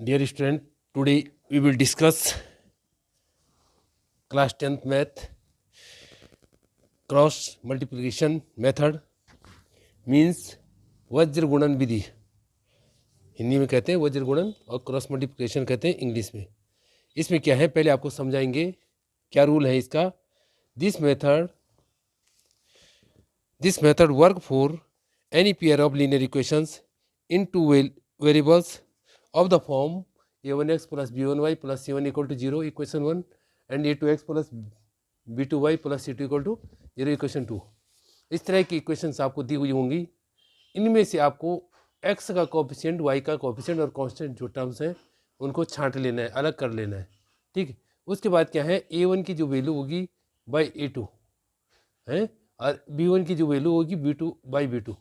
Dear student, today we will discuss class 10th math cross multiplication method means वज्र गुणन विधि। हिंदी में कहते हैं वज्र गुणन और क्रॉस मल्टीप्लिकेशन कहते हैं इंग्लिश में। इसमें क्या है पहले आपको समझाएंगे क्या रूल है इसका। This method work for any pair of linear equations in two variables of the form a1x plus b1y plus c1 equal to 0 equation 1 and a2x plus b2y plus c2 equal to 0 equation 2। इस तरह की equations आपको दी हुई होंगी। इनमें से आपको x का कोफिशिएंट, y का कोफिशिएंट और कांस्टेंट जो टर्म्स हैं उनको छांट लेना है, अलग कर लेना है। ठीक, उसके बाद क्या है a1 की जो वैल्यू होगी बाई a2 है और b1 की जो वैल्यू होगी b2 बाई b2।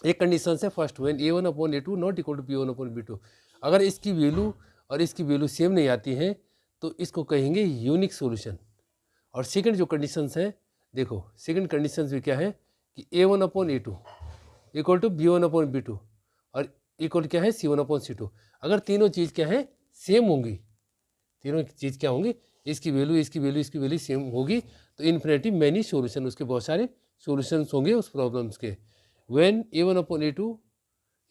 एक कंडीशन है first when a1 upon a2 not equal to b1 upon b2। अगर इसकी वैल्यू और इसकी वैल्यू सेम नहीं आती है तो इसको कहेंगे यूनिक सॉल्यूशन। और सेकंड जो कंडीशंस है, देखो सेकंड कंडीशंस भी क्या है कि a1 upon a2 equal to b1 upon b2 और इक्वल क्या है c1 अपॉन c2। अगर तीनों चीज़ क्या है सेम होंगी, तीनों चीज़ क्या होंगी, इसकी वैल्यू इसकी वैल्यू इसकी वैल्यू सेम होगी तो इन्फिनिटी मैनी सॉल्यूशन, उसके बहुत सारे सॉल्यूशंस होंगे उस प्रॉब्लम्स के। when a1 upon a2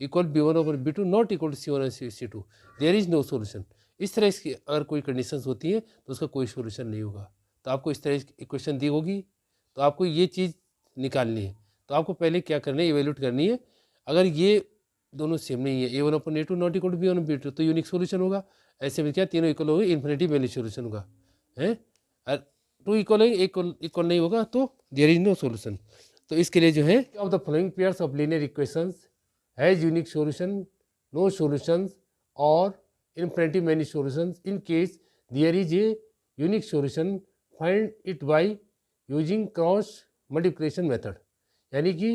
equal b1 upon b2 not equal to c1 and c2 there is no solution। इस तरह की अगर कोई कंडीशंस होती है तो उसका कोई सॉल्यूशन नहीं होगा। तो आपको इस तरह की इक्वेशन दी होगी तो आपको ये चीज़ निकालनी है। तो आपको पहले क्या करना है, इवेल्यूट करनी है। अगर ये दोनों सेम नहीं है a1 upon a2 not equal to b1 upon b2 तो यूनिक सॉल्यूशन होगा। ऐसे में क्या तीनों इक्वल होगी, इन्फिनिटी मैनी सॉल्यूशन होगा है। और टू इक्वल है इक्वल नहीं होगा तो देयर इज नो सॉल्यूशन। तो इसके लिए जो है of the following pairs of linear equations has unique solution, no solutions और infinity many solutions. In case there is a unique solution find it by using cross multiplication method. यानी कि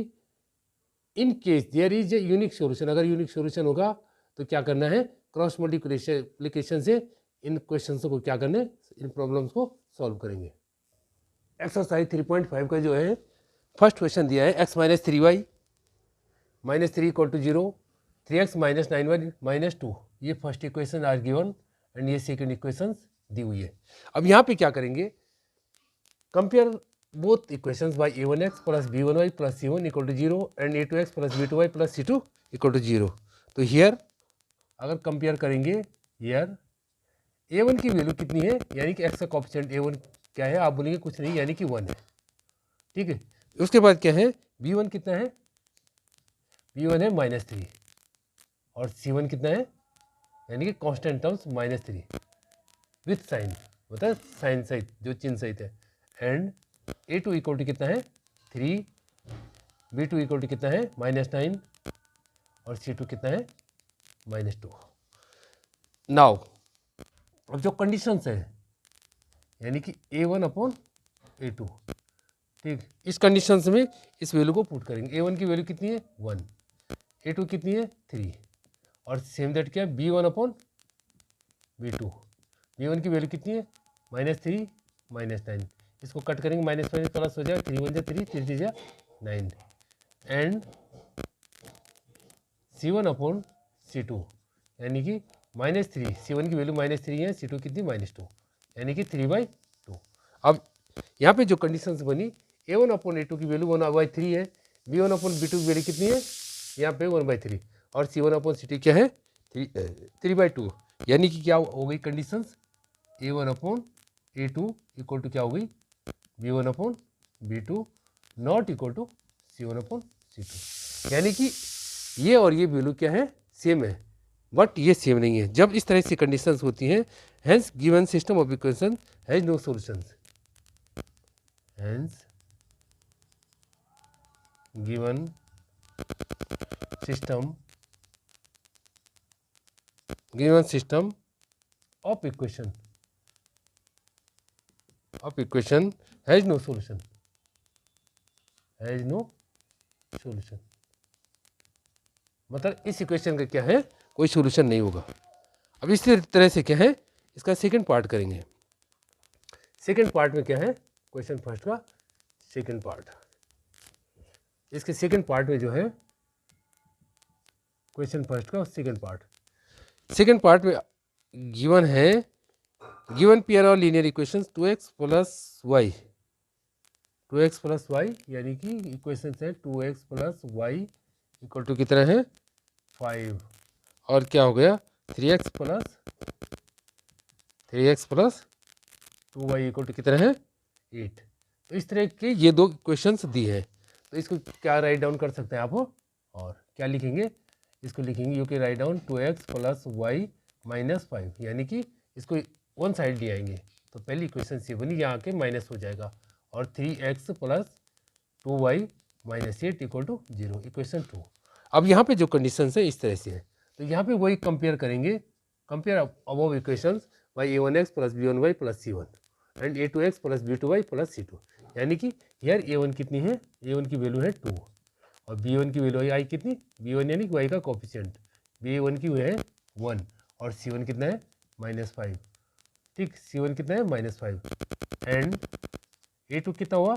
in case there is a unique solution, अगर unique solution होगा तो क्या करना है, cross multiplication से इन क्वेश्चंस को क्या करना है, इन प्रॉब्लम्स को सॉल्व करेंगे। एक्सरसाइज 3.5 का जो है फर्स्ट क्वेश्चन दिया है x minus 3y minus 3 equal to 0, 3x minus 9y minus 2। ये first equation are given and ये सेकंड इक्वेशन दी हुई है। अब यहाँ पे क्या करेंगे, compare both equations by a1x plus b1y plus c1 equal to 0 and a2x plus b2y plus c2 equal to 0। तो हियर अगर कंपेयर करेंगे, हियर a1 की वैल्यू कितनी है, यानी कि x का कोएफिशिएंट a1 क्या है, आप बोलेंगे कुछ नहीं यानी कि 1 है। ठीक है, उसके बाद क्या है b1 कितना है, b1 है -3 और c1 कितना है, यानी कि कांस्टेंट टर्म्स -3 विथ साइन, मतलब साइन सहित जो चिन्ह सहित है। एंड a2 इक्वल टू कितना है 3, b2 इक्वल टू कितना है -9 और c2 कितना है -2। नाउ अब जो कंडीशंस है यानी कि a1 अपॉन a2, ठीक, इस कंडीशंस में इस वैल्यू को पुट करेंगे। a1 की वैल्यू कितनी है 1, a2 कितनी है 3 और सेम दैट क्या है b1 अपॉन b2। b1 की वैल्यू कितनी है -3 -9, इसको कट करेंगे माइनस माइनस प्लस हो जाएगा, 3 1 जा 3 3 3 जा 9 एंड c1 अपॉन c2 यानी कि -3, c1 की वैल्यू -3 है, c2 कितनी -2 यानी कि 3/2। अब यहाँ पे जो कंडीशंस बनी a1 अपॉन a2 की वैल्यू 1/3 है, b1 अपॉन b2 की वैल्यू कितनी है यहाँ पे 1/3 और c1 अपॉन c2 क्या है 3/2। यानी कि क्या हो गई conditions, a1 upon a2 equal to क्या हो गई b1 upon b2 not equal to c1 upon c2। यानी कि ये और ये वैल्यू क्या है सेम है बट ये सेम नहीं है। जब इस तरह से कंडीशंस होती हैं, hence given system of equation has no solutions, hence given system of equation has no solution, मतलब इस इक्वेशन का क्या है कोई सॉल्यूशन नहीं होगा। अब इसी तरह से क्या है इसका सेकंड पार्ट करेंगे। सेकंड पार्ट में क्या है, क्वेश्चन फर्स्ट का सेकंड पार्ट, इसके सेकंड पार्ट में जो है क्वेश्चन फर्स्ट का सेकंड पार्ट, सेकेंड पार्ट में गिवन है, given pair of linear equations 2x plus y, 2x plus y यानी कि इक्वेशन है 2x plus Y equal to कितना है 5, और क्या हो गया 3x plus 2y equal to कितना है 8। तो इस तरह के ये दो इक्वेशंस दी है, तो इसको क्या राइट डाउन कर सकते हैं आप, और क्या लिखेंगे, इसको लिखेंगे यू के write down 2x plus y minus 5, यानी कि इसको वन साइड ले आएंगे तो पहली इक्वेशन से बनी, यहाँ के माइनस हो जाएगा, और 3x plus 2y minus 8 equal to 0, equation 2। अब यहाँ पे जो कंडीशन है इस तरह से है, तो यहाँ पे वही कंपेयर करेंगे, compare above equations by a1x plus b1y plus c1 and a2x plus b2y plus c2, यानी कि यार a1 कितनी है, a1 की वैल्यू है 2 और b1 की वैल्यू है आई कितनी, b1 यानी कि y का कोफिशिएंट, b1 की है 1 और c1 कितना है -5, ठीक, c1 कितना है -5 एंड a2 कितना हुआ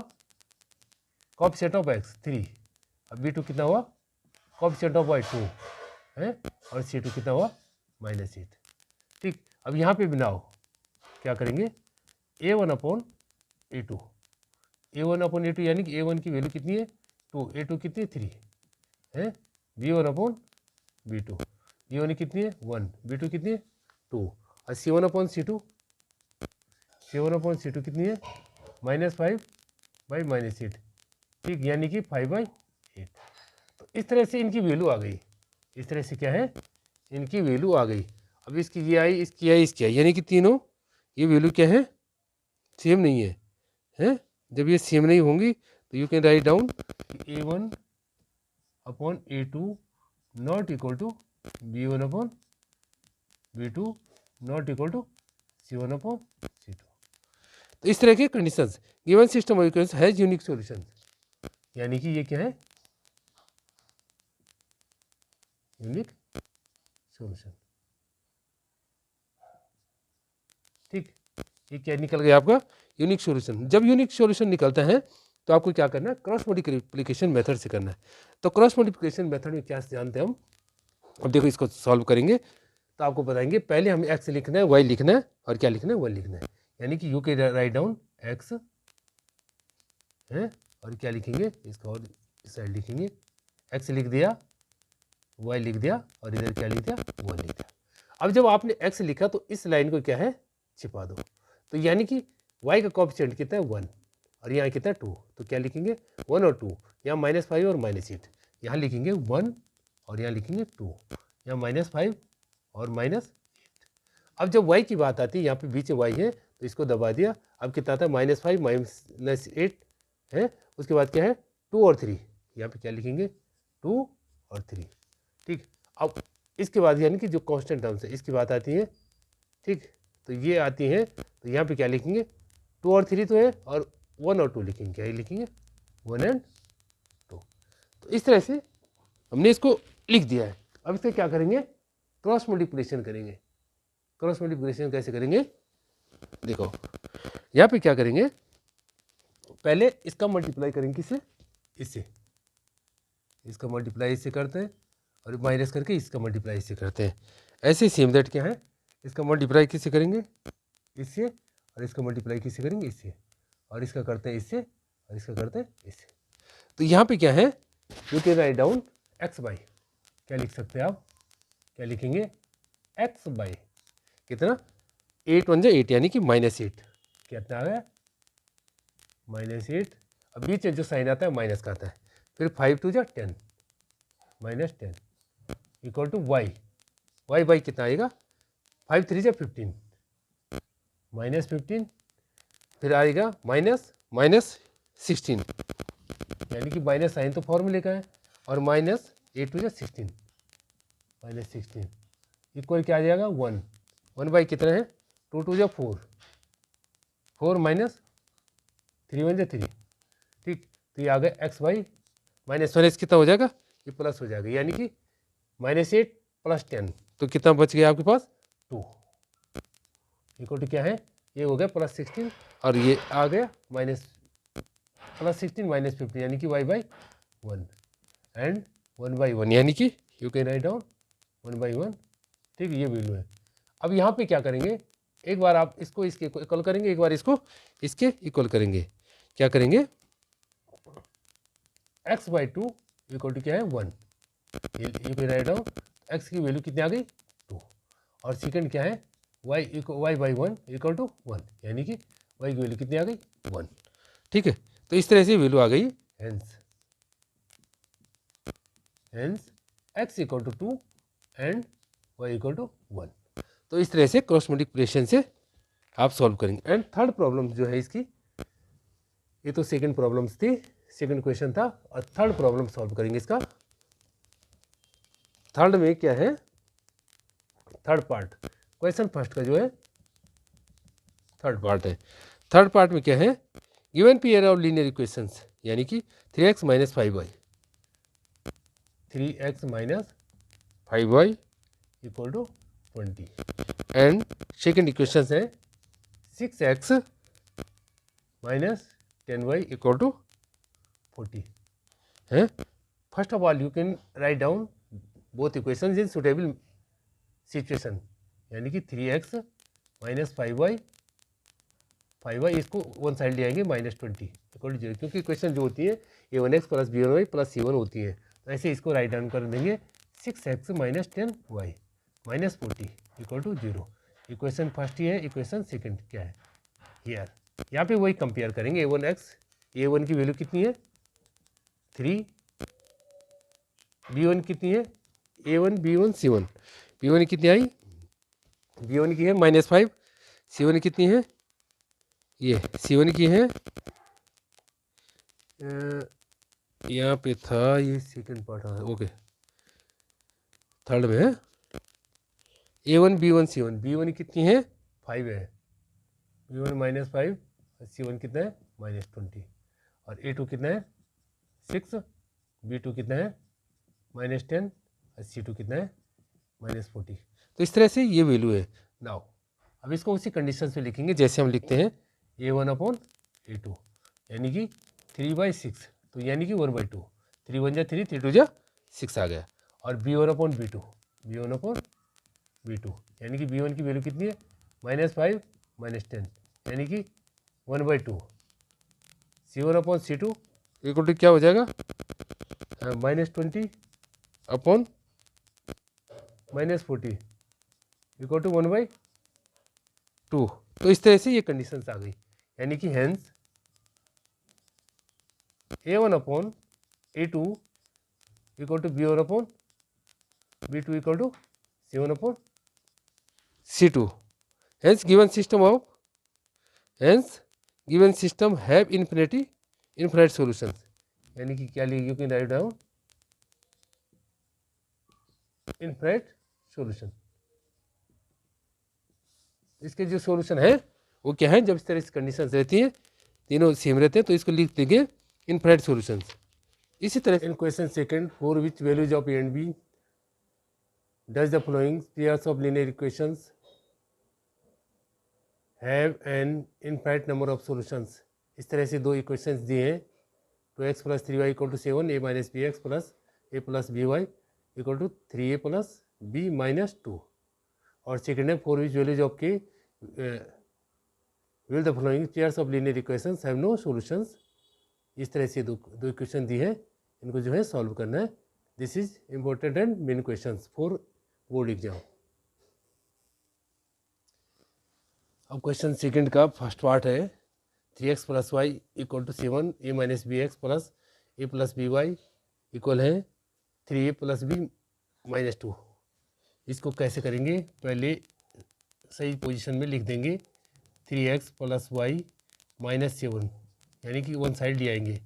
कोफिशिएंट ऑफ x 3, अब b2 कितना हुआ कोफिशिएंट ऑफ y 2 है, और c2 कितना हुआ -8, ठीक। अब यहाँ पे बनाओ क्या करेंगे a1 upon a2, a1 upon a2 यानी कि a1 की वैल्यू कितनी है 2, a2 कितनी है 3 है, b1 अपॉन b2, b1 कितनी है 1, b2 कितनी है 2, और c1 upon c2, c1 upon c2 कितनी है -5 बाई -8, ठीक, यानी कि 5/8। तो इस तरह से इनकी वैल्यू आ गई, इस तरह से क्या है इनकी वैल्यू आ गई। अब इसकी ये आई, इसकी आई, इसकी आई, यानी कि तीनों ये वैल्यू क्या है सेम नहीं है, हैं, जब ये सेम नहीं होंगी तो you can write down a1 upon a2 not equal to b1 upon b2 not equal to c1 upon c2। तो इस तरह के conditions given system of equations has unique solution, यानी कि ये क्या है यूनिक सॉल्यूशन, ठीक, ये क्या निकल गया आपका यूनिक सॉल्यूशन। जब यूनिक सॉल्यूशन निकलता है तो आपको क्या करना है क्रॉस मल्टीप्लिकेशन मेथड से करना है। तो क्रॉस मल्टीप्लिकेशन मेथड में क्या जानते हैं हम, अब देखो इसको सॉल्व करेंगे तो आपको बताएंगे पहले हमें x लिखना है y लिखना है और क्या लिखना है 1 लिखना है, यानी कि यू के राइट डाउन x है और क्या लिखेंगे इसका और इस साइड लिखेंगे, x लिख दिया y लिख दिया और इधर क्या लिख दिया 1 लिख दिया। अब जब आपने x लिखा तो इस लाइन को क्या है छिपा दो, तो यानी कि y का कोएफिशिएंट कितना है 1 और यहाँ कितना है 2, तो क्या लिखेंगे 1 और 2, यहाँ -5 और -8, यहाँ लिखेंगे 1 और यहाँ लिखेंगे 2, यहाँ -5 और -8। अब जब y की बात आती है यहाँ पे बीच में y है तो इसको दबा दिया, अब कितना था -5 -8 है, उसके बाद क्या है 2 और 3, यहाँ पे क्या लिखेंगे 2 और 3, ठीक। अब इसके बाद यानी कि जो कांस्टेंट टर्म्स है इसकी बात आती है, ठीक, तो ये आती है तो यहाँ पे क्या लिखेंगे 2 और 3 तो है और 1 और 2 लिखेंगे, क्या लिखेंगे 1 एंड 2। तो इस तरह से हमने इसको लिख दिया है। अब इससे क्या करेंगे क्रॉस मल्टीप्लिकेशन करेंगे। क्रॉस मल्टीप्लिकेशन कैसे करेंगे, देखो यहाँ पे क्या करेंगे पहले इसका मल्टीप्लाई करेंगे किससे, इससे, इसका मल्टीप्लाई इससे करते हैं और माइनस करके इसका मल्टीप्लाई इससे करते हैं। ऐसे सेम दैट क्या है इसका मल्टीप्लाई किससे करेंगे इससे और इसका मल्टीप्लाई किससे करेंगे इससे, और इसका करते हैं इससे और इसका करते हैं इससे। तो यहाँ पे क्या है you can write down x by, क्या लिख सकते हैं आप, क्या लिखेंगे x बाई कितना 8 1 जा 8 यानी कि -8, कितना आ गया -8, अब बीच में जो साइन आता है माइनस का आता है, फिर 5 2 जा 10 -10 equal to y, y by कितना आएगा 5 3 जा 15 -15, फिर आएगा -16 यानी कि माइनस साइन तो फॉर्मूले का है, और -8 2 जा 16 -16 इक्वल क्या आ जाएगा 1, 1 बाई कितना है 2 2 जा 4 4 -3 1 जा 3, ठीक। तो ये आ गया x बाई -1 कितना हो जाएगा ये प्लस हो जाएगा, यानी कि -8 + 10 तो कितना बच गया आपके पास 2 इक्वल टू क्या है ये हो गया +16 और ये आ गया +16 -15 यानी कि y बाई 1 एंड 1 बाई 1 यानी कि you can write down 1 by 1, ठीक है, ये वैल्यू है। अब यहाँ पे क्या करेंगे, एक बार आप इसको इसके इक्वल करेंगे, एक बार इसको इसके इक्वल करेंगे। क्या करेंगे, x/2 इक्वल टू क्या है 1, ये पे राइट डाउन, x की वैल्यू कितनी आ गई 2, और सेकंड क्या है y/1 इक्वल टू 1, यानी कि y की वैल्यू कितनी आ गई 1। ठीक है, तो इस तरह से वैल्यू आ गई। Hence x equal to 2 and y equal to 1। तो इस तरह से क्रॉस मल्टीप्लिकेशन से आप सॉल्व करेंगे। एंड थर्ड प्रॉब्लम जो है इसकी, ये तो सेकंड प्रॉब्लम्स थी, सेकंड क्वेश्चन था, और थर्ड प्रॉब्लम सॉल्व करेंगे इसका। थर्ड में क्या है, थर्ड पार्ट, क्वेश्चन फर्स्ट का जो है थर्ड पार्ट है। थर्ड पार्ट में क्या है, given pair of linear equations, यानी कि 3x - 5y, 3x - 5y इक्वल टू 20, एंड सेकेंड इक्वेशन है 6x - 10y इक्वल टू 40 है। First of all you can write down both equations in suitable situation, यानी कि 3x - 5y इसको वन साइड ले आएंगे -20 इक्वल टू 0, क्योंकि इक्वेशन जो होती है a1x + b1y + c1 होती है, तो ऐसे इसको राइट डाउन कर देंगे 6x - 10y -40 equal to 0। Equation first ही है, इक्वेशन सेकंड क्या है हियर, यहाँ पे वही कंपेयर करेंगे। a1 की वैल्यू कितनी है 3, b1 कितनी है a1 b1 c1, b1 कितनी आई, b1 की है -5, c1 कितनी है, ये c1 की है, यहाँ पे था, ये सेकंड पार्ट है, ओके थर्ड में है a1 b1 c1, b1 कितनी है 5 है, b1 -5, c1 कितना है -20, और a2 कितना है 6, b2 कितना है -10, और c2 कितना है -40। तो इस तरह से ये वैल्यू है। नाउ अब इसको उसी कंडीशन पे लिखेंगे जैसे हम लिखते हैं a1/a2, यानी कि 3/6, तो यानी कि 1/2, 3 × 1 = 3, 3 × 2 = 6 आ गया, और b1/b2, यानी कि b1 की वैल्यू कितनी है -5 -10, यानी कि 1/2, c1/c2 इक्वल टू क्या हो जाएगा -20 अपॉन -40 इक्वल टू 1/2। तो इस तरह से ये कंडीशंस आ गई, यानी कि hence a1/a2 equal to b1/b2 equal to c1/c2। Hence given system have infinite solutions, यानी कि क्या लिखेंगे, you can write down infinite solution. इसके जो सॉल्यूशन है वो क्या है, जब इस तरह से कंडीशन रहती है, तीनों सेम रहते हैं, तो इसको लिख देंगे इनफिनिट सॉल्यूशंस। इसी तरह in question second, for which values of a and b does the following pairs of linear equations have an infinite number of solutions। इस तरह से दो इक्वेशंस दिए हैं, 2x + 3y = 7, a - bx + a + by = 3a + b - 2, और second है for which values of k will the following pairs of linear equations have no solutions। इस तरह से दो इक्वेशन दी है, इनको जो है सॉल्व करना है। This is important and main questions for board exam. अब क्वेश्चन सेकंड का फर्स्ट पार्ट है 3x + y = 7, a - bx + a + by equal है 3a + b - 2। इसको कैसे करेंगे, पहले सही पोजीशन में लिख देंगे 3x + y - 7, यानी कि वन साइड ले आएंगे।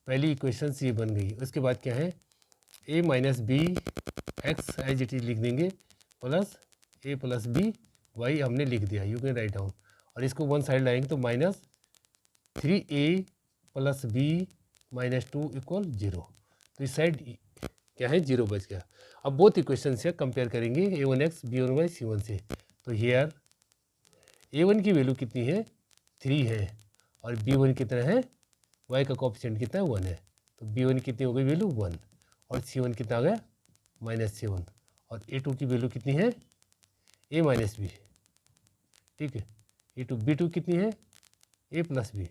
पहली इक्वेशन ये बन गई। उसके बाद क्या है a - b x as it is लिख देंगे प्लस a + b y हमने लिख दिया, यू कैन राइट डाउन, और इसको वन साइड लाएंगे तो -3a + b - 2 = 0। तो इस साइड क्या है 0 बच गया। अब बोथ इक्वेशन से कंपेयर करेंगे a1x b1y c1 से, तो हियर a1 की वैल्यू कितनी है 3 है, और b1 कितना है, y का कोएफिशिएंट कितना है 1 है, तो b1 कितनी हो गई वैल्यू 1, और c1 कितना आ गया -7, और a2 की वैल्यू कितनी है ए माइनस बी, ठीक है। E2 B2 कितनी है, ए प्लस बी,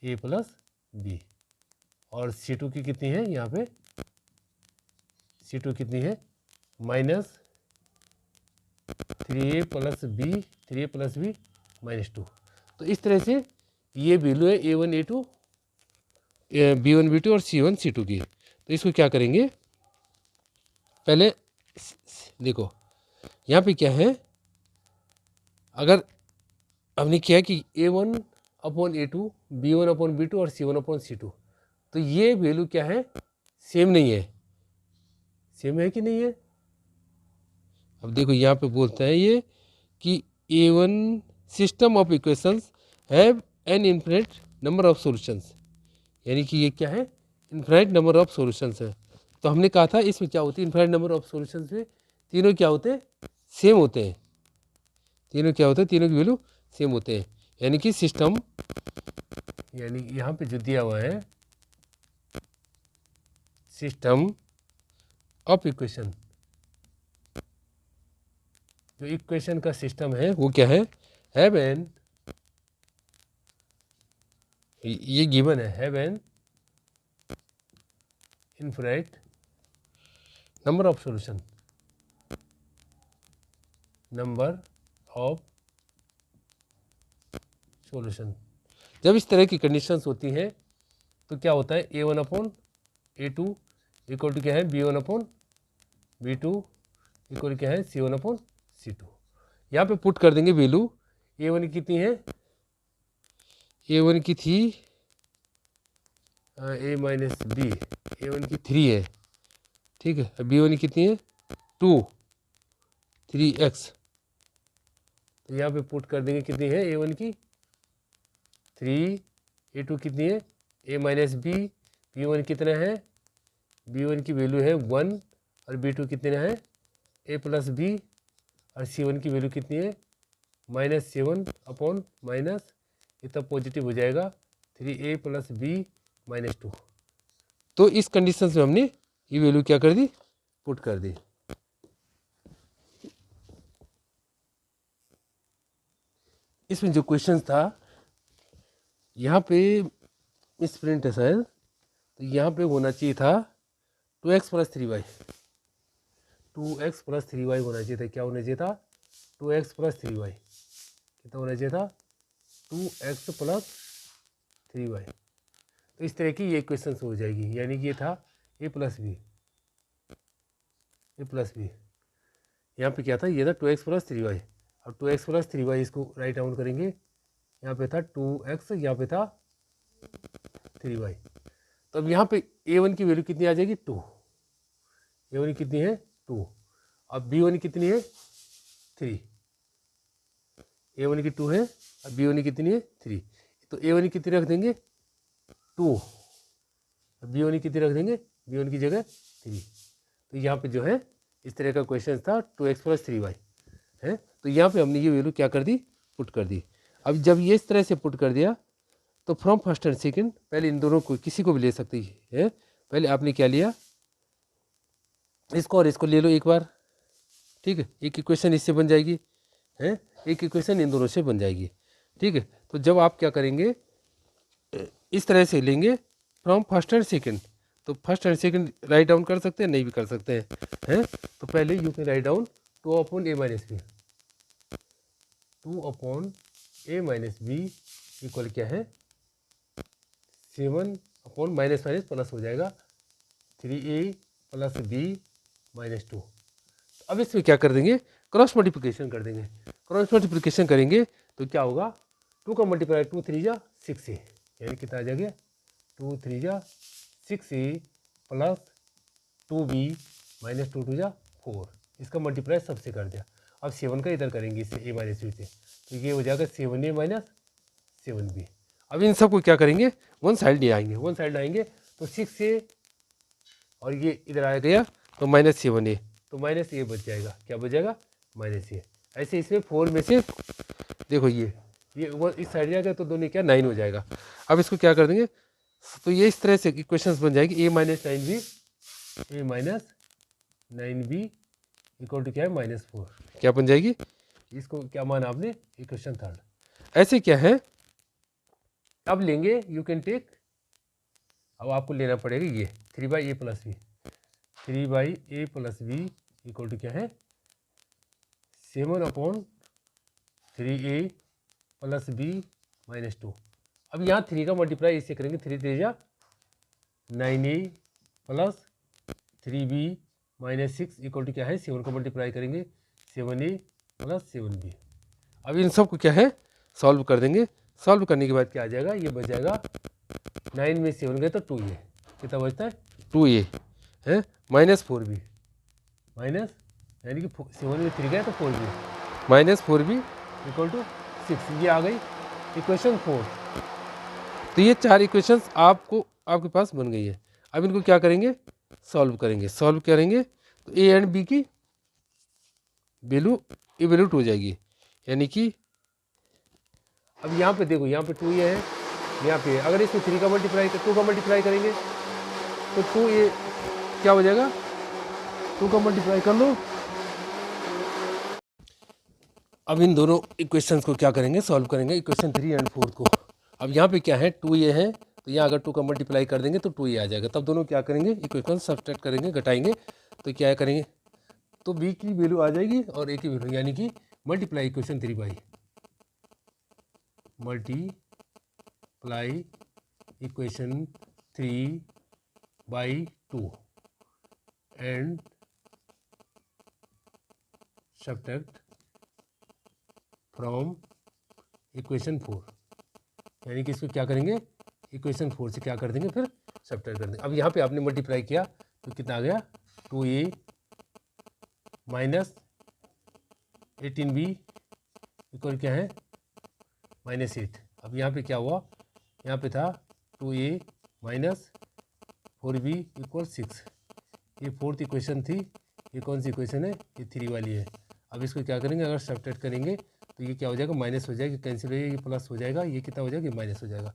ए प्लस बी, और C2 की कितनी है यहाँ पे, C2 कितनी है minus 3a plus b, 3a plus b minus 2। तो इस तरह से ये वैल्यू है A1 A2 B1 B2 और C1 C2 की। तो इसको क्या करेंगे, पहले देखो यहाँ पे क्या है, अगर हमने किया कि A1 upon A2 B1 upon B2 और C1 अपॉन C2, तो ये वैल्यू क्या है, सेम नहीं है, सेम है कि नहीं है। अब देखो यहाँ पे बोलता है ये कि A1 system of equations have an infinite number of solutions, यानी कि ये क्या है, इन्फिनिट नंबर ऑफ सॉल्यूशंस है। तो हमने कहा था इसमें क्या होती है, इन्फिनिट नंबर ऑफ सॉल्यूशंस में तीनों क्या होते हैं, सेम होते हैं, तीनों क्या होते हैं, तीनों की वैल्यू सेम होते हैं। यानी कि सिस्टम, यानी यहाँ पे जो दिया हुआ है सिस्टम ऑफ इक्वेशन, जो इक्वेशन का सिस्टम है वो क्या है, हैव एन, ये गिवन है, have an infinite number of solution, number of solution. जब इस तरह की कंडीशंस होती हैं तो क्या होता है, A1 upon A2 equal to क्या है, B1 अपॉन B2 इक्वल क्या है, C1 अपॉन C2। यहाँ पे पुट कर देंगे वैल्यू, A1 की कितनी है, A1 की थी A माइनस बी, A1 की 3 है, ठीक है। B1 की कितनी है 2 3x, तो यहाँ पे पुट कर देंगे कितनी है A1 की 3, A2 कितनी है A माइनस बी, B1 कितना है, B1 की वैल्यू है 1 और B2 कितना है A प्लस बी, और C1 की वैल्यू कितनी है -7 अपॉन माइनस, ये तब पॉजिटिव हो जाएगा 3a प्लस बी माइनस 2। तो इस कंडीशन में हमने ये वैल्यू क्या कर दी, पुट कर दी। इसमें जो क्वेश्चन था यहाँ पे मिस प्रिंट है शायद, तो यहाँ पे होना चाहिए था 2x plus 3y, 2x plus 3y होना चाहिए था। क्या होना चाहिए था, 2x प्लस 3y, कितना होना चाहिए था 2x प्लस 3y। तो इस तरह की ये क्वेश्चन हो जाएगी, यानी कि ये था a plus b, a plus b, यहाँ पे क्या था, ये था 2x प्लस 3y, और 2x प्लस 3y इसको राइट डाउन करेंगे, यहाँ पे था 2x, यहाँ पे था 3y। तो अब यहाँ पे a1 की वैल्यू कितनी आ जाएगी 2, a1 कितनी है 2, अब b1 कितनी है 3, a1 की 2 है, अब b1 कितनी है 3, तो a1 कितनी रख देंगे 2, अब b1 कितनी रख देंगे, b1 की जगह 3। तो यहाँ पे जो है इस तरह का क्वेश्चन था 2x प्लस 3y है। तो यहाँ पे हमने ये वैल्यू क्या कर दी, पुट कर दी। अब जब ये इस तरह से पुट कर दिया तो फ्रॉम फर्स्ट एंड सेकंड, पहले इन दोनों को किसी को भी ले सकती है, पहले आपने क्या लिया, इसको और इसको ले लो एक बार, ठीक है, एक इक्वेशन इससे बन जाएगी है, एक इक्वेशन इन दोनों से बन जाएगी, ठीक है। तो जब आप क्या करेंगे, इस तरह से लेंगे फ्रॉम फर्स्ट एंड सेकंड, तो first and second write down कर सकते हैं, नहीं भी कर सकते हैं। तो पहले you can write down 2 upon a minus b, 2 upon a minus b equal क्या है 7 अपॉन माइनस माइनस प्लस हो जाएगा 3a प्लस बी माइनस 2। अब इसमें क्या कर देंगे, क्रॉस मल्टीप्लिकेशन कर देंगे। क्रॉस मल्टीप्लिकेशन करेंगे तो क्या होगा, 2 का मल्टीप्लाई 2 3 जा 6a, यानी कितना आ जाएगा 2 3 जा 6a प्लस 2b माइनस 2 2 जा 4, इसका मल्टीप्लाई सबसे कर दिया। अब 7 का इधर करेंगे इससे a माइनस बी से, तो ये हो जाएगा 7a माइनस 7b। अब इन सबको क्या करेंगे, वन साइड ले आएंगे, वन साइड लाएंगे तो 6a और ये इधर आ गया तो माइनस 7a, तो माइनस a बच जाएगा, क्या बच जाएगा माइनस a। ऐसे इसमें 4 में से देखो ये इस साइड जाएगा तो दोनों क्या 9 हो जाएगा। अब इसको क्या कर देंगे, तो ये इस तरह से इक्वेशंस बन जाएगी a minus 9b equal to क्या है -4, क्या बन जाएगी, इसको क्या माना आपने, इक्वेशन थर्ड। ऐसे क्या है, अब लेंगे यू कैन टेक, अब आपको लेना पड़ेगा ये 3/a + b, 3/a + b equal to क्या है 7/3a + b - 2। अब यहाँ 3 का मल्टीप्लाई इससे करेंगे, 3 3 जा 9a + 3b - 6 इक्वल टू क्या है 7 का मल्टीप्लाई करेंगे 7a + 7b। अब इन सब को क्या है सॉल्व कर देंगे। सॉल्व करने के बाद क्या आ जाएगा, ये बच जाएगा 9 में 7 गए तो 2a, कितना बचता है 2a है -4b माइनस, यानी कि 7 में 3 गए तो 4b -4b इक्वल टू 6। ये आ गई इक्वेशन 4। तो ये 4 इक्वेशंस आपके पास बन गई है। अब इनको क्या करेंगे, सॉल्व करेंगे। सॉल्व करेंगे तो ए एंड बी की वैल्यू इवैल्यूट हो जाएगी, यानी कि अब यहाँ पे देखो, यहाँ पे 2a है, यहाँ पे अगर इसमें 3 का मल्टीप्लाई 2 का मल्टीप्लाई करेंगे तो 2a क्या हो जाएगा, 2 का मल्टीप्लाई कर लो। अब इन दोनों इक्वेशंस को क्या करेंगे, सॉल्व करेंगे, इक्वेशन 3 और 4 को। अब यहाँ पे क्या है 2a है, तो यहाँ अगर 2 का मल्टीप्लाई कर देंगे तो 2a आ जाएगा। तब दोनों क्या करेंगे, इक्वेशन सब्सट्रैक्ट करेंगे, घटाएंगे, तो क्या करेंगे, तो b की वैल्यू आ जाएगी और a की वैल्यू, यानी कि multiply equation 3/, multiply equation 3/2 and subtract from equation 4, यानी कि इसको क्या करेंगे, इक्वेशन 4 से क्या कर देंगे, फिर सब्ट्रैक्ट कर देंगे। अब यहाँ पे आपने मल्टीप्लाई किया तो कितना आ गया 2a - 18b इक्वल क्या है -8। अब यहाँ पे क्या हुआ, यहाँ पे था 2a - 4b = 6। ये 4th इक्वेशन थी, ये कौन सी इक्वेशन है, ये 3 वाली है। अब इसको क्या करेंगे, अगर सब्ट्रैक्ट करेंगे तो ये क्या हो जाएगा, माइनस हो जाएगा, कैंसिल हो जाएगा, ये प्लस हो जाएगा, ये कितना हो जाएगा, माइनस हो जाएगा।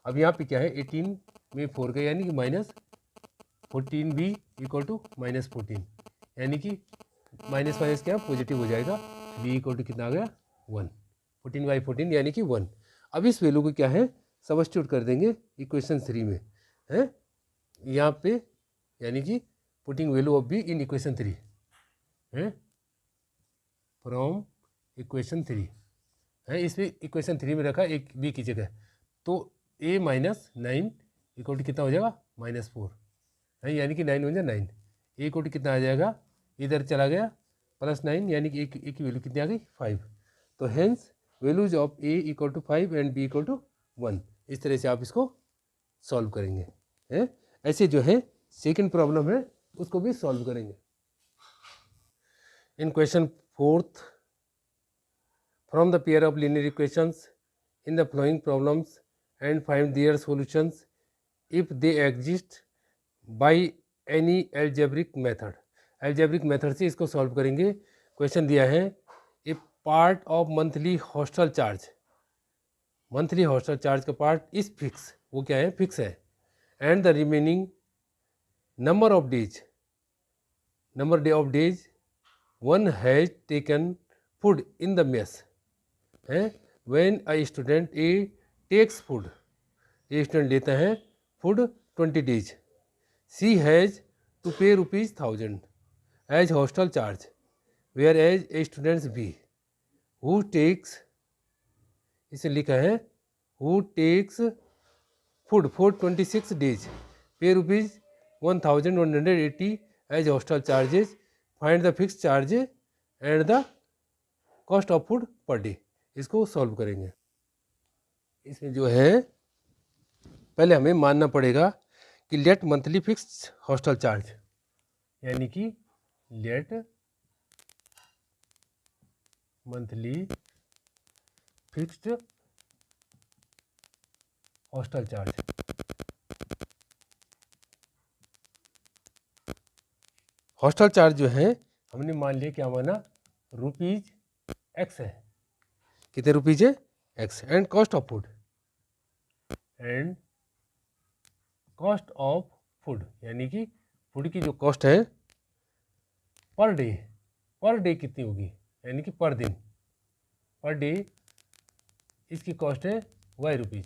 अब यहाँ पे क्या है 18 में 4 का, यानी कि -14b इक्वल टू -14, यानी कि माइनस माइनस क्या पॉजिटिव हो जाएगा, b इक्वल टू कितना आ गया 1, 14/14 यानी कि 1। अब इस वैल्यू को क्या है सब्स्टिट्यूट कर देंगे इक्वेशन 3 में, है यहाँ पे, यानी कि putting value of b in equation 3 है फ्रॉम इक्वेशन 3 है, इसमें इक्वेशन 3 में रखा एक b की जगह, तो a - 9 इक्वल टू कितना हो जाएगा -4 है, यानी कि 9 हो जाए 9, a इक्वल टू कितना आ जाएगा, इधर चला गया +9, यानी कि a की वैल्यू कितनी आ गई 5। तो hence values of a equal to 5 and b equal to 1। इस तरह से आप इसको सॉल्व करेंगे, हैं। ऐसे जो है सेकंड प्रॉब्लम है उसको भी सॉल्व करेंगे। इन question 4th, from the pair of linear equations in the following problems and find their solutions if they exist by any algebraic method। algebraic method से इसको सॉल्व करेंगे। क्वेश्चन दिया है a part of monthly hostel charge, monthly hostel charge का part is fix, वो क्या है fix है, and the remaining number of days one has taken food in the mess है, when a student A takes food, ये student लेता है food 20 days, she has to pay ₹1000 as hostel charge, whereas a students B who takes, इसे लिखा है who takes food for 26 days पे ₹1180 as hostel charges, find the fix charge and the cost of food per day. इसको solve करेंगे। इसमें जो है पहले हमें मानना पड़ेगा कि let monthly fix hostel charge, यानी कि let monthly fixed hostel charge, hostel charge जो है हमने मान लिया क्या माना ₹x है, कितने रुपीज है x, and cost of food, and cost of food यानी कि फूड की जो कॉस्ट है पर डे पर डे कितनी होगी, यानी कि पर दिन, पर डे इसकी कॉस्ट है वाई रुपीज,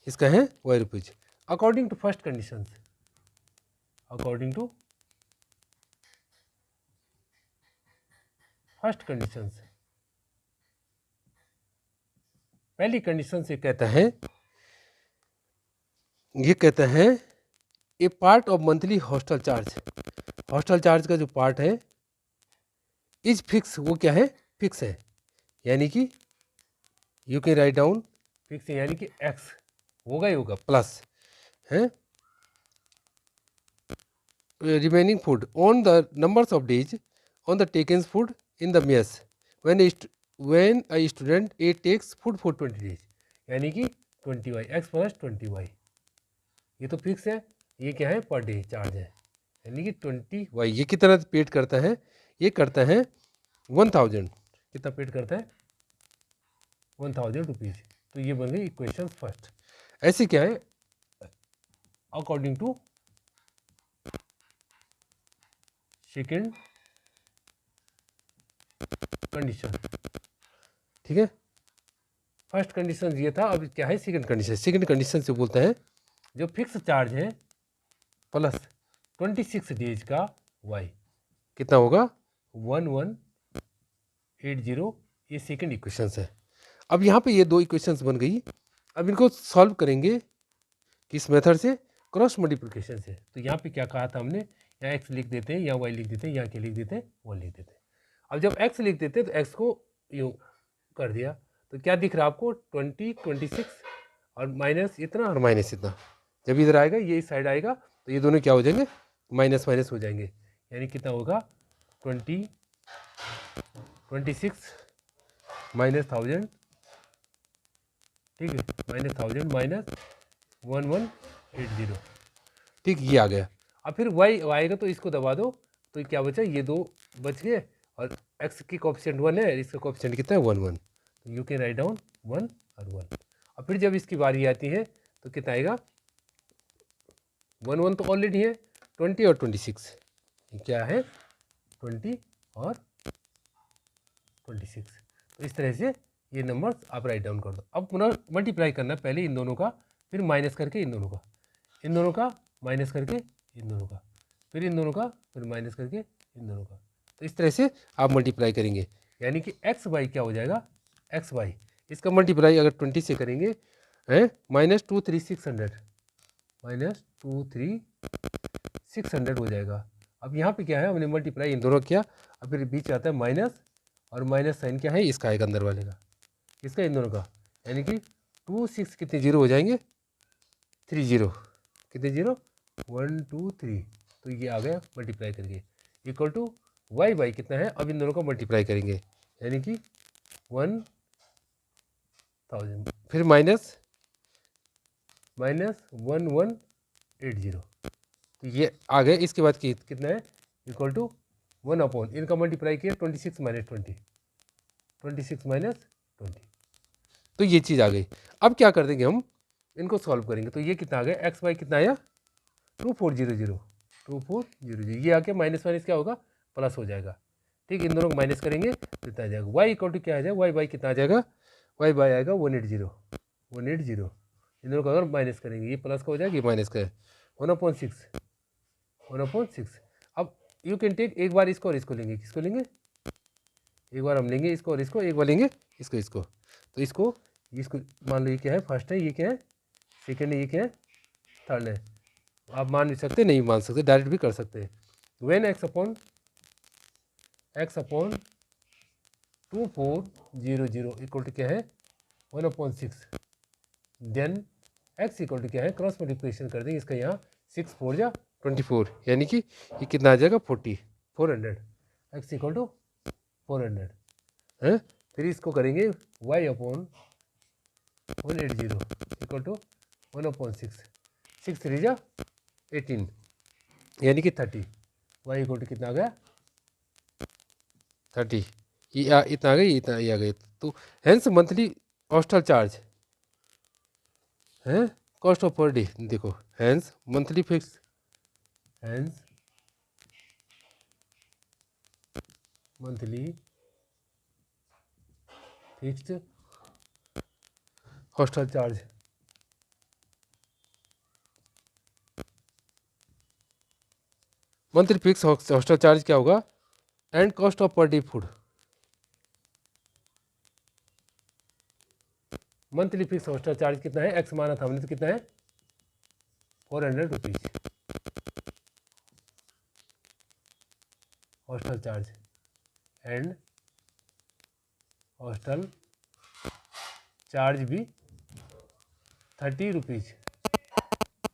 इसका है Y rupees. According to first condition, according to first condition, पहली कंडीशन से कहता है, ये कहता है a part of monthly hostel charge, hostel charge का जो पार्ट है इज फिक्स, वो क्या है, फिक्स है, यानी कि you can write down fix है, यानी कि एक्स होगा ही होगा, प्लस है remaining food on the numbers of days on the taken food in the mess when a student A takes food for 20 days, यानी कि 20 वाई, एक्स प्लस 20 वाई, ये तो फिक्स है, ये क्या है, पर डे चार्ज है, यानी कि 20 वाई। ये कितना पेड करता है, ये करता है 1000, कितना पेड करता है, 1000 रुपीज़। तो ये बन गई इक्वेशन फर्स्ट। ऐसे क्या है, अकॉर्डिंग टू सेकेंड कंडीशन, ठीक है। फर्स्ट कंडीशन ये था, अब क्या है सेकंड कंडीशन। सेकंड कंडीशन से बोलते हैं जो फिक्स चार्ज है प्लस 26 डेज का वाई कितना होगा, 1180, ये सेकंड इक्वेशन है। अब यहाँ पे ये दो इक्वेशंस बन गई, अब इनको सॉल्व करेंगे किस मेथड से, क्रॉस मल्टीप्लिकेशन से। तो यहाँ पे क्या कहा था हमने, यहाँ एक्स लिख देते हैं, यहाँ वाई लिख देते हैं, यहाँ क्या लिख देते हैं, वन लिख देते हैं। अब जब एक्स लिख देते हैं तो एक्स को यूँ कर दिया, तो क्या दिख रहा है आपको, 20, 26 और माइनस इतना और माइनस इतना। जब इधर आएगा ये इस साइड आएगा तो ये दोनों क्या हो जाएंगे, माइनस माइनस हो जाएंगे, यानी कितना होगा 26 माइनस 1000, ठीक है, माइनस 1000 माइनस 1180, ठीक, ये आ गया। अब फिर वाई आएगा तो इसको दबा दो, तो क्या बचा, ये दो बच गए, और एक्स की कोएफिशिएंट 1 है, इसका कोएफिशिएंट कितना है, 1 1, तो यू कैन राइट डाउन 1 और 1। और फिर जब इसकी बारी आती है तो कितना आएगा, 1 1 तो ऑलरेडी है, 20 और 26, ये क्या है 20 और 26। तो इस तरह से ये नंबर्स आप राइट डाउन कर दो। अब पुनः मल्टीप्लाई करना, पहले इन दोनों का, फिर माइनस करके इन दोनों का, इन दोनों का माइनस करके इन दोनों का, फिर इन दोनों का, फिर माइनस करके इन दोनों का। तो इस तरह से आप मल्टीप्लाई करेंगे, यानी कि एक्स वाई क्या हो जाएगा, एक्स वाई इसका मल्टीप्लाई अगर 20 से करेंगे है -23,600, -23,600 हो जाएगा। अब यहाँ पे क्या है, हमने मल्टीप्लाई इन दोनों किया, अब फिर बीच आता है माइनस, और माइनस साइन क्या है, इसका आएगा अंदर वाले का, इसका इन दोनों का, यानी कि 26 कितने जीरो हो जाएंगे, 30, कितने जीरो, 1 2 3, तो ये आ गया मल्टीप्लाई करके, इक्वल टू वाई बाई कितना है, अब इन दोनों को मल्टीप्लाई करेंगे, यानी कि 1000, फिर माइनस 1180, तो ये आ गए। इसके बाद कितना है, इक्वल टू 1 अपॉन, इनका मल्टीप्लाई किया 26 माइनस 20, 26 माइनस 20, तो ये चीज़ आ गई। अब क्या कर देंगे हम, इनको सॉल्व करेंगे, तो ये कितना आ गया, एक्स वाई कितना आया 2400, 2400, ये आके माइनस माइनस क्या होगा, प्लस हो जाएगा, ठीक, इन दोनों को माइनस करेंगे तो इतना आ जाएगा, वाई इक्वल टू क्या आ जाएगा, वाई बाई कितना आ जाएगा, वाई बाई आएगा 180, 180, इन दोनों को अगर माइनस करेंगे, ये प्लस का हो जाएगा, ये माइनस का है, 1/6, 1/6। अब यू कैन टेक, एक बार इसको और इसको लेंगे, किसको लेंगे, एक बार हम लेंगे इसको और इसको, एक बार लेंगे इसको इसको, तो इसको मान लो ये क्या है, फर्स्ट है, ये क्या है सेकेंड है, ये क्या है थर्ड है। आप मान भी सकते, नहीं मान सकते, डायरेक्ट भी कर सकते हैं। When x upon 2400 equal to क्या है 1/6, देन एक्स इक्वल टू क्या है, क्रॉस मल्टीप्लिकेशन कर देंगे इसका, यहाँ 6 4 जा 24, यानी कि ये कितना आ जाएगा 400, एक्स इक्वल टू 400 है। फिर इसको करेंगे वाई अपॉन 180 इक्वल टू 1/6, 6 3 जा 18, यानी कि 30, वाई इक्वल टू कितना आ गया 30, ये इतना आ गया, इतना ये आ गया। तो हैंस मंथली हॉस्टल चार्ज है, कॉस्ट ऑफ पर डे, देखो hence monthly fix, hence monthly fixed hostel charge, monthly fix hostel charge क्या होगा, and cost of per day food. Monthly fix hostel charge कितना है, एक्स माना था हमने, तो कितना है 400 rupees hostel charge, and hostel charge भी 30 रुपीज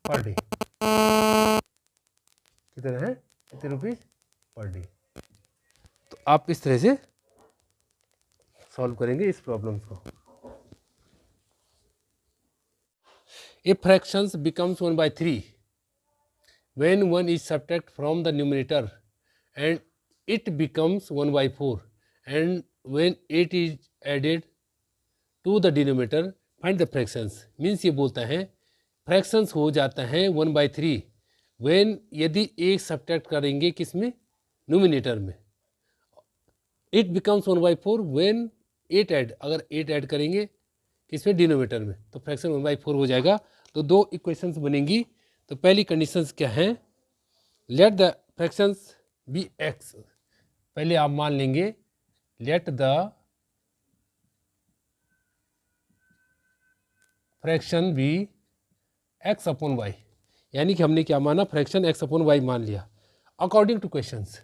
पर डे, कितना है 30 रुपीज पर डे। तो आप इस तरह से सॉल्व करेंगे इस प्रॉब्लम्स को। A fractions becomes 1/3 when 1 is subtracted from the numerator and it becomes 1/4, and when 8 is added to the denominator find the fractions। Means ये बोलता है फ्रैक्शंस हो जाता है 1/3 when यदि 1 सब्ट्रैक्ट करेंगे किसमें, नोमिनेटर में, इट बिकम्स 1/4 when 8 ऐड, अगर 8 ऐड करेंगे किसमें, डिनोमीटर में, तो फ्रैक्शन 1/4 हो जाएगा। तो दो इक्वेशंस बनेंगी। तो पहली कंडीशंस क्या हैं, let the fractions be x, पहले आप मान लेंगे let the fraction be x upon y, यानी कि हमने क्या माना, फ्रैक्शन एक्स अपॉन वाई मान लिया। According two questions,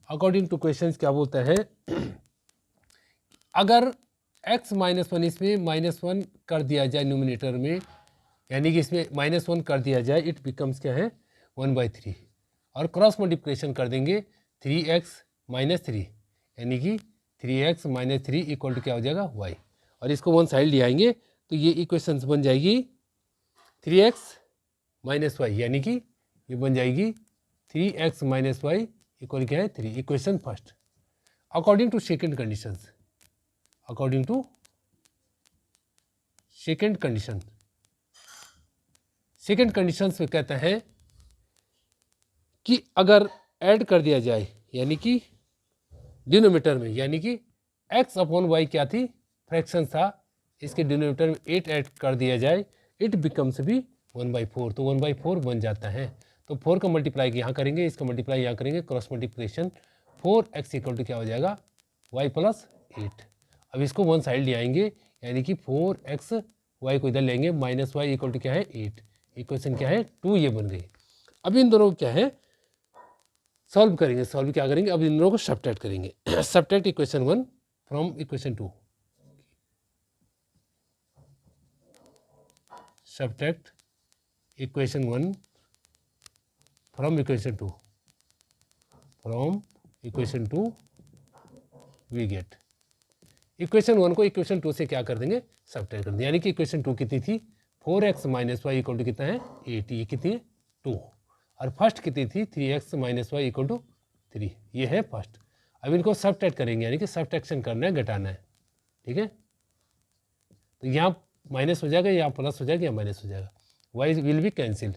according two questions क्या बोलता है, अगर x -1 इसमें -1 कर दिया जाए न्यूमिनेटर में, यानी कि इसमें -1 कर दिया जाए, इट बिकम्स क्या है 1/3, और क्रॉस मल्टीप्लिकेशन कर देंगे 3x - 3, यानी कि 3x - 3 इक्वल टू क्या हो जाएगा y, और इसको वन साइड ले आएंगे तो ये इक्वेशंस बन जाएगी 3x - y, यानी कि ये बन जाएगी 3x - y इक्वल क्या है 3, equation first. According to second conditions, according to second condition, second condition में कहता है कि अगर ऐड कर दिया जाए, यानी कि डिनोमीटर में, यानी कि x अपॉन वाई क्या थी, फ्रैक्शन था, इसके डिनोमीटर में 8 ऐड कर दिया जाए, इट बिकम्स भी 1/4, तो 1/4 बन जाता है। तो 4 का मल्टीप्लाई यहाँ करेंगे, इसका मल्टीप्लाई यहाँ करेंगे, cross multiplication 4x equal to क्या हो जाएगा y + 8। अब इसको वन साइड ले आएंगे, यानी कि 4x y को इधर लेंगे, -y इक्वल टू क्या है 8, इक्वेशन क्या है 2, ये बन गई। अब इन दोनों को क्या है सॉल्व करेंगे, सॉल्व क्या करेंगे, अब इन दोनों को सब्ट्रैक्ट करेंगे। Subtract equation 1 from equation 2, subtract equation 1 from equation 2, from equation 2 we get, equation 1 को इक्वेशन 2 से क्या कर देंगे सब्ट्रैक्ट कर देंगे, यानी कि इक्वेशन 2 कितनी थी 4x - y इक्वल टू कितना है 8, ये कितनी है 2, और फर्स्ट कितनी थी 3x - y इक्वल टू 3, ये है फर्स्ट। अब इनको सब्ट्रैक्ट करेंगे, यानी कि सब्ट्रैक्शन करना है, घटाना है, ठीक है। तो यहाँ माइनस हो जाएगा, यहाँ प्लस हो जाएगा, या माइनस हो जाएगा, y विल बी कैंसिल,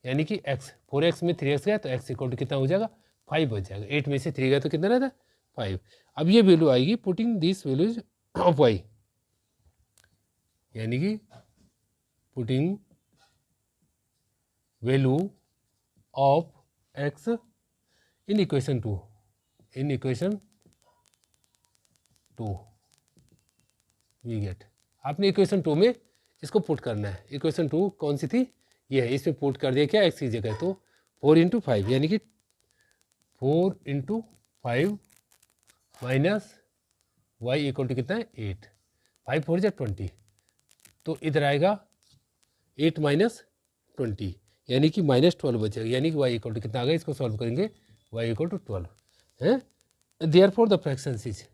यानी कि x 4x में 3x गया तो x इक्वल टू कितना हो जाएगा 5 बच जाएगा, 8 में से 3 गया तो कितना रहता है 5। अब ये वैल्यू आएगी putting this values of y, यानी कि putting value of x in equation 2, in equation 2 we get, आपने इक्वेशन 2 में इसको पुट करना है। इक्वेशन 2 कौन सी थी, ये है, इसमें पुट कर दिया क्या x की जगह, तो 4 × 5, यानी कि 4 × 5 माइनस y इक्वल टू कितना है 8, 5 4 जा 20, तो इधर आएगा 8 - 20, यानी कि -12 बचेगा, यानी कि y इक्वल टू कितना आ गया, इसको सॉल्व करेंगे y इक्वल टू 12 है। Therefore the fraction is,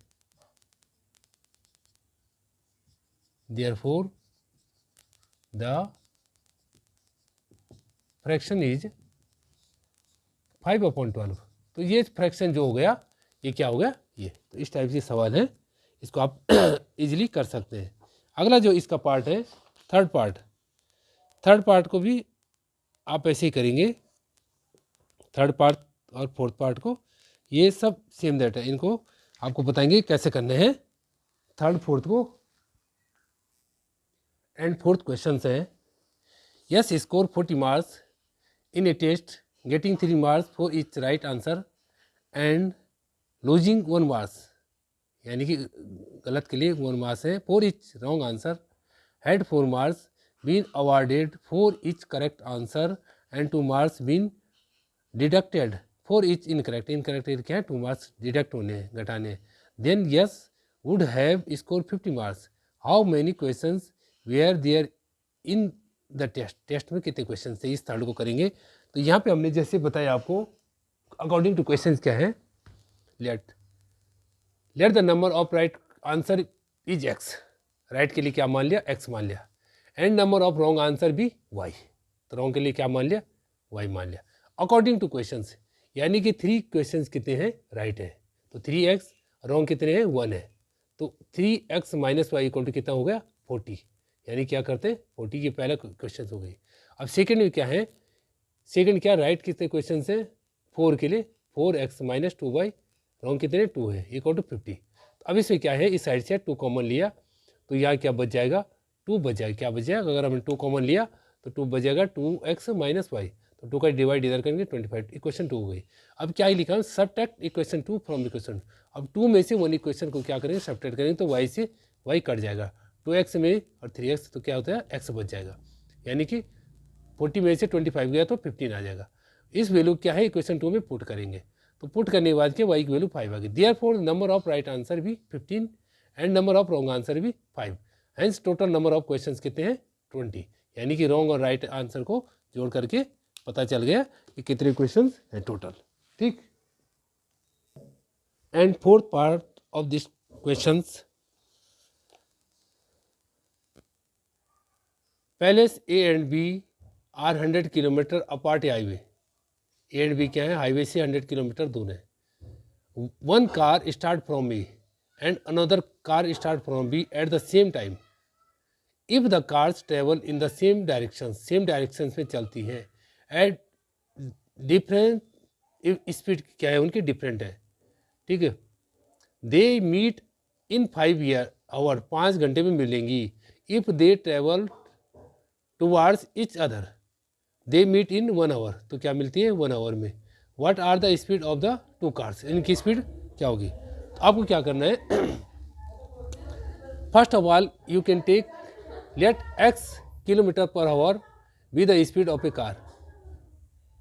therefore the fraction is 5/12, तो ये फ्रैक्शन जो हो गया ये क्या हो गया ये, तो इस टाइप से सवाल है, इसको आप इजीली कर सकते हैं। अगला जो इसका पार्ट है थर्ड पार्ट को भी आप ऐसे ही करेंगे, थर्ड पार्ट और फोर्थ पार्ट को, ये सब सेम दैट है, इनको आपको बताएंगे कैसे करने हैं थर्ड फोर्थ को। एंड फोर्थ क्वेश्चन है, Yash score 40 marks in a test getting 3 marks for each right answer and losing 1 marks, यानी कि गलत के लिए 1 मार्क्स है। For each wrong answer had 4 marks been awarded for each correct answer and 2 marks been deducted for each incorrect. Incorrect क्या है, 2 marks deduct होने घटाने। Then Yash would have score 50 marks. How many questions were there in the test. Test में कितने question थे, इस third को करेंगे। तो यहाँ पे हमने जैसे बताया आपको अकॉर्डिंग टू क्वेश्चन क्या है, let the number of right answer is x. Right के लिए क्या मान लिया, एक्स मान लिया। And number of wrong answer भी वाई। तो रॉन्ग के लिए क्या मान लिया, वाई मान लिया अकॉर्डिंग टू क्वेश्चंस। यानी कि 3 क्वेश्चंस कितने हैं, राइट है। तो 3x, रॉन्ग कितने हैं, 1 है। तो 3x minus Y equal to कितना हो गया, 40। यानी क्या करते हैं, 40 की पहला क्वेश्चन हो गई। अब सेकंड में क्या है, सेकंड क्या, राइट कितने क्वेश्चन है, 4 के लिए 4x माइनस 2y, रॉन्ग कितने 2 है, इक्वल टू 50। तो अब इसमें क्या है, इस साइड से 2 कॉमन लिया तो यहाँ क्या बच जाएगा, 2 बच जाएगा। क्या बच जाएगा, अगर हमने 2 कॉमन लिया तो 2 बच जाएगा 2x माइनस वाई। तो 2 का डिवाइड इधर करेंगे 25, इक्वेशन 2 हो गई। अब क्या ही लिखा है, सबट्रैक्ट इक्वेशन 2 फ्रॉम इक्वेशन। अब 2 में से 1 इक्वेशन को क्या करेंगे, सबट्रैक्ट करेंगे तो y से y कट जाएगा। 2x में और 3x तो क्या होता है, x बच जाएगा। यानी कि 40 में से 25 गया तो 15 आ जाएगा। इस वैल्यू क्या है, इक्वेशन 2 में पुट करेंगे। तो पुट करने के बाद के y की वैल्यू 5 आ गई। Therefore number of right answer भी 15 and number of wrong answer भी 5। Hence total number of questions कितने हैं, 20। यानी कि रॉन्ग और राइट आंसर को जोड़ करके पता चल गया कि कितने क्वेश्चंस हैं टोटल। ठीक। And fourth part of this questions, places A and B are 100 kilometre apart highway. A and B क्या है, हाईवे से 100 किलोमीटर दूर है। One car start from B and another car start from B at the same time. If the cars travel in the same direction, same direction में चलती हैं at different speed, क्या है उनकी डिफरेंट है। ठीक है। दे मीट इन 5 आवर, 5 घंटे में मिलेंगी। If they travel towards each other, they meet in 1 hour, तो क्या मिलती है 1 आवर में। What are the speed of the 2 cars, इनकी स्पीड क्या होगी। तो आपको क्या करना है, first of all you can take let x kilometre per hour with the speed of a car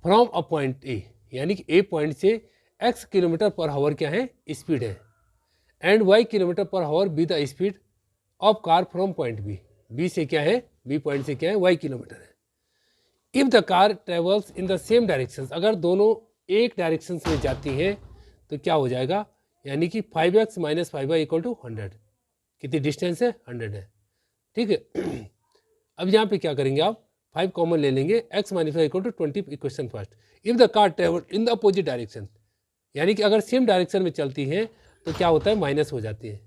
from a point A, यानी कि ए पॉइंट से x किलोमीटर पर आवर क्या है, स्पीड है। And y kilometre per hour with the speed of car from point B, B से क्या है, B point से क्या है, y किलोमीटर है। If the car travels in the same direction, अगर दोनों एक डायरेक्शन में जाती हैं तो क्या हो जाएगा, यानी कि 5x माइनस 5y इक्वल टू 100। कितनी डिस्टेंस है, 100 है। ठीक है। अब यहाँ पे क्या करेंगे आप, 5 कॉमन ले लेंगे, x minus 5 equal to 20 equation first. If the car travel in the opposite direction, यानी कि अगर सेम डायरेक्शन में चलती है तो क्या होता है, माइनस हो जाती है।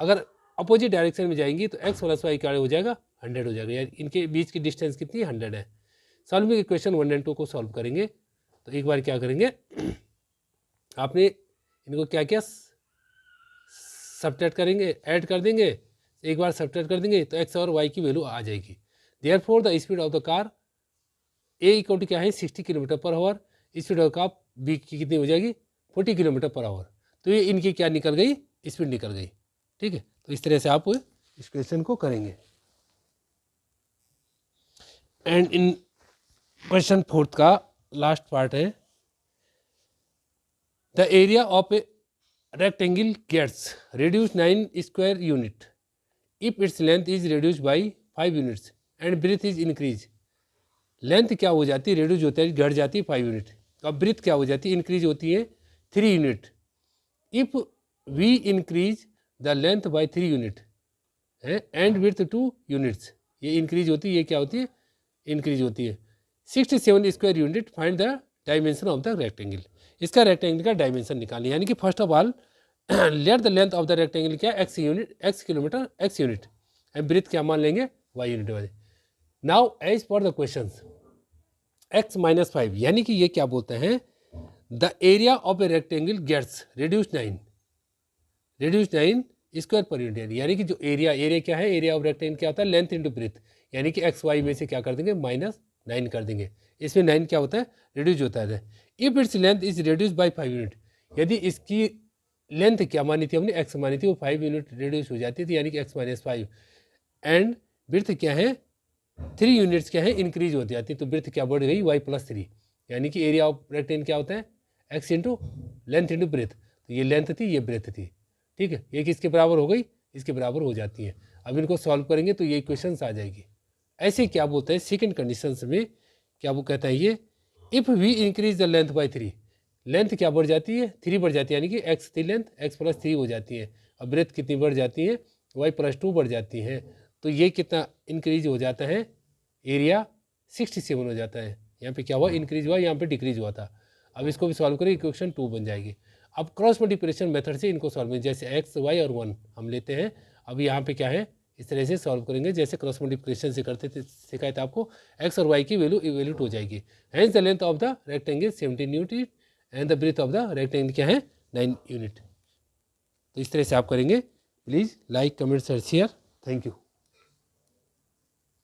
अगर अपोजिट डायरेक्शन में जाएंगी तो x प्लस वाई क्या हो जाएगा, 100 हो जाएगा। यानी इनके बीच की डिस्टेंस कितनी, 100 है। सॉल्विंग इक्वेशन 1 एंड 2 को सॉल्व करेंगे तो एक बार क्या करेंगे, आपने इनको क्या किया, सबट्रैक्ट करेंगे, ऐड कर देंगे, एक बार सबट्रैक्ट कर देंगे तो x और y की वैल्यू आ जाएगी। Therefore the speed of the car A equal to क्या है, 60 kilometre per hour, speed of car B की कितनी हो जाएगी, 40 किलोमीटर पर आवर। तो ये इनकी क्या निकल गई, स्पीड निकल गई। ठीक है। तो इस तरह से आप इस क्वेश्चन को करेंगे। एंड इन क्वेश्चन फोर्थ का लास्ट पार्ट है, the area of a rectangle gets reduced 9 square unit if its length is reduced by 5 units and breadth is increased। Length क्या हो जाती है, रिड्यूस होता है, घट जाती है 5 यूनिट। अब ब्रीथ क्या हो जाती है, इंक्रीज होती है 3 unit. If we increase the length by 3 unit है एंड विड्थ 2 यूनिट्स, ये इंक्रीज होती है, ये क्या होती है, इंक्रीज होती है। 67 square unit, find the dimension of the rectangle. इसका रेक्टेंगल का डायमेंशन निकालें। यानी कि first of all let the length of the rectangle क्या, x unit, x kilometre, x unit, and breadth क्या मान लेंगे, y यूनिट वाले। Now as per the question x minus 5, यानी कि ये क्या बोलते हैं, the area of a rectangle gets reduce 9, reduce 9 square per unit, यानी कि जो एरिया क्या है, एरिया ऑफ रेक्टेंगल क्या होता है, लेंथ इंटू ब्रेथ, यानी कि एक्स वाई में से क्या कर देंगे, -9 कर देंगे। इसमें 9 क्या होता है, रिड्यूज होता है। If its length is reduce by 5 unit, यदि इसकी लेंथ क्या मानी थी हमने, एक्स मानी थी, वो 5 यूनिट रिड्यूस हो जाती थी, यानी कि x-5, एंड ब्रेथ क्या है 3 यूनिट्स क्या है इंक्रीज हो जाती है, तो ब्रेथ क्या बढ़ गई y+3, यानी कि एरिया ऑफ रेक्टेंगल क्या होता है, x into length into breadth, तो ये लेंथ थी, ये ब्रेथ थी, ठीक है। ये किसके बराबर हो गई, इसके बराबर हो जाती है। अब इनको सॉल्व करेंगे तो ये इक्वेशंस आ जाएगी। ऐसे क्या बोलते हैं सेकंड कंडीशंस में, क्या वो कहता है ये, if we increase the length by 3, length क्या बढ़ जाती है, 3 बढ़ जाती है, यानी कि एक्स थी लेंथ, x+3 हो जाती है। अब ब्रेथ कितनी बढ़ जाती है, y+2 बढ़ जाती है, तो ये कितना इंक्रीज हो जाता है, एरिया 67 हो जाता है। यहाँ पे क्या हुआ, इंक्रीज हुआ, यहाँ पे डिक्रीज हुआ था। अब इसको भी सॉल्व करें, इक्वेशन 2 बन जाएगी। अब क्रॉस मल्टीप्लिकेशन मेथड से इनको सॉल्व करें, जैसे एक्स वाई और 1 हम लेते हैं। अब यहाँ पे क्या है, इस तरह से सॉल्व करेंगे जैसे क्रॉस मल्टीप्लिकेशन से करते थे, सिखाया था आपको। एक्स और वाई की वैल्यू इवेल्यूट हो जाएगी। Hence the length of the rectangle 17 unit and the breadth of the rectangle क्या है, 9 यूनिट। तो इस तरह से आप करेंगे। Please like, comment, share. Thank you.